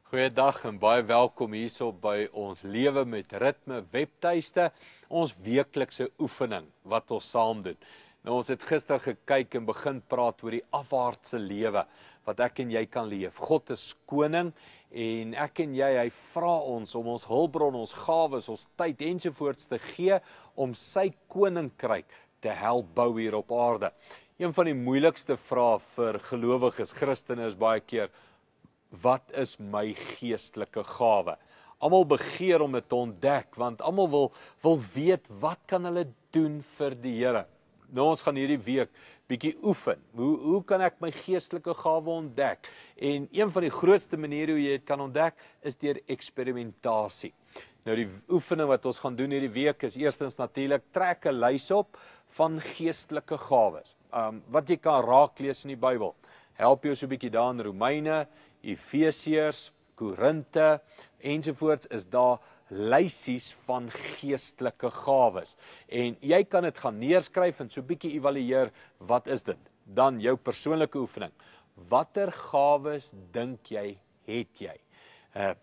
Goeiedag en baie welkom hierso by ons Lewe met Ritme webtuiste, ons weeklikse oefening wat ons saam doen. Nou ons het gister gekyk en begin praat oor die afwaartse lewe wat ek en jy kan leef. God is koning en ek en jy, hy vra ons om ons hulpbron, ons gawes, ons tyd ensovoorts te gee om sy koninkryk te help bou hier op aarde. Een van die moeilikste vrae vir gelowiges, Christene is baie keer: wat is my geestelike gawe? Almal begeer om dit te ontdek, want almal wil weet wat kan hulle doen vir die Here. Nou ons gaan hierdie week bietjie oefen. Hoe kan ek my geestelike gawe ontdek? En een van die grootste maniere hoe jy dit kan ontdek is deur eksperimentasie. Nou die oefening wat ons gaan doen hierdie week is eerstens natuurlik trek 'n lys op van geestelike gawes. Wat jy kan raaklees in die Bybel. Help jou so 'n bietjie daar in Romeine, Efesiërs, Korinte ensovoorts is daar lysies van geestelike gawes. En jy kan dit gaan neerskryf en so 'n bietjie evalueer, wat is dit? Dan jou persoonlike oefening. Watter gawes dink jy het jy?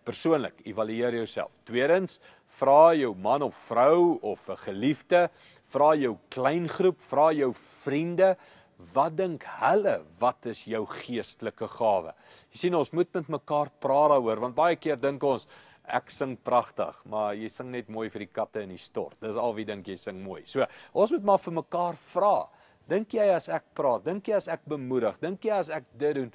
Persoonlik, evalueer jouself. Tweedens, vra jou man of vrou of 'n geliefde, vra jou kleingroep, vra jou vriende, wat dink hulle, wat is jou geestelike gawe? Jy sien, ons moet met mekaar praat daaroor, want baie keer dink ons, ek sing pragtig, maar jy sing net mooi vir die katte in die stort. Dis al wie dink jy sing mooi. So, ons moet maar vir mekaar vra. Dink jy as ek praat, dink jy as ek bemoedig, dink jy as ek dit doen,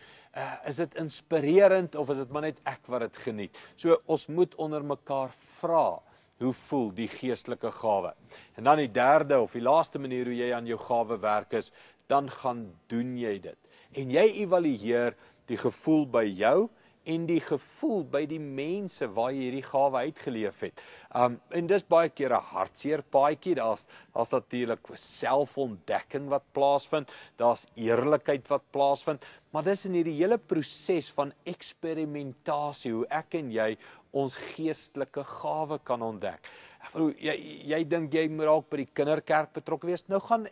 is dit inspirerend of is dit maar net ek wat dit geniet? So, ons moet onder mekaar vra, hoe voel die geestelike gawe? En dan die derde of die laaste manier hoe jy aan jou gawe werk is, dan gaan doen jy dit. En jy evalueer die gevoel by jou en die gevoel by die mense waar jy hierdie gawe uitgeleef het. En dis baie keer 'n hartseer paadjie, daar's natuurlik selfontdekking wat plaasvind, daar's eerlikheid wat plaasvind, maar dis in hierdie hele proses van eksperimentasie, hoe ek en jy ons geestelike gawe kan ontdek. Jy dink jy moet dalk by die kinderkerk betrokke wees, nou gaan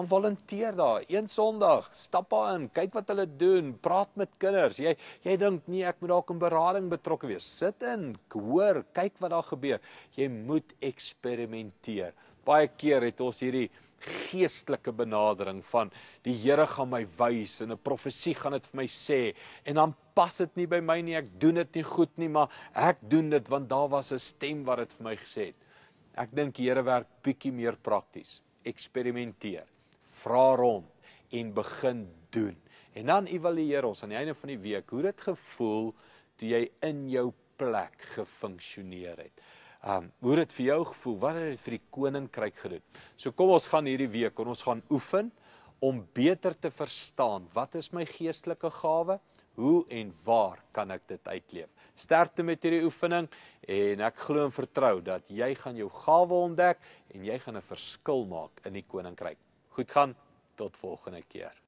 volunteer daar, een Sondag, stap daar in, kyk wat hulle doen, praat met kinders. Jy dink nie, ek moet dalk in berading betrokke wees, sit in, hoor, kyk wat daar gebeur. Jy moet eksperimenteer. Baie keer het ons hierdie geestelike benadering van die Here gaan my wys en 'n profesie gaan dit vir my sê en dan pas dit nie by my nie, ek doen dit nie goed nie, maar ek doen dit want daar was 'n stem wat dit vir my gesê het. Ek dink die Here werk bietjie meer prakties. Eksperimenteer, vra rond en begin doen. En dan evalueer ons aan die einde van die week hoe dit gevoel toe jy in jou plek gefunksioneer het. Hoe het vir jou gevoel, wat het dit vir die koninkryk gedoen? So kom ons gaan hierdie week en ons gaan oefen om beter te verstaan, wat is my geestelike gawe, hoe en waar kan ek dit uitleef? Sterkte met hierdie oefening en ek glo en vertrou dat jy gaan jou gawe ontdek en jy gaan 'n verskil maak in die koninkryk. Goed gaan, tot volgende keer.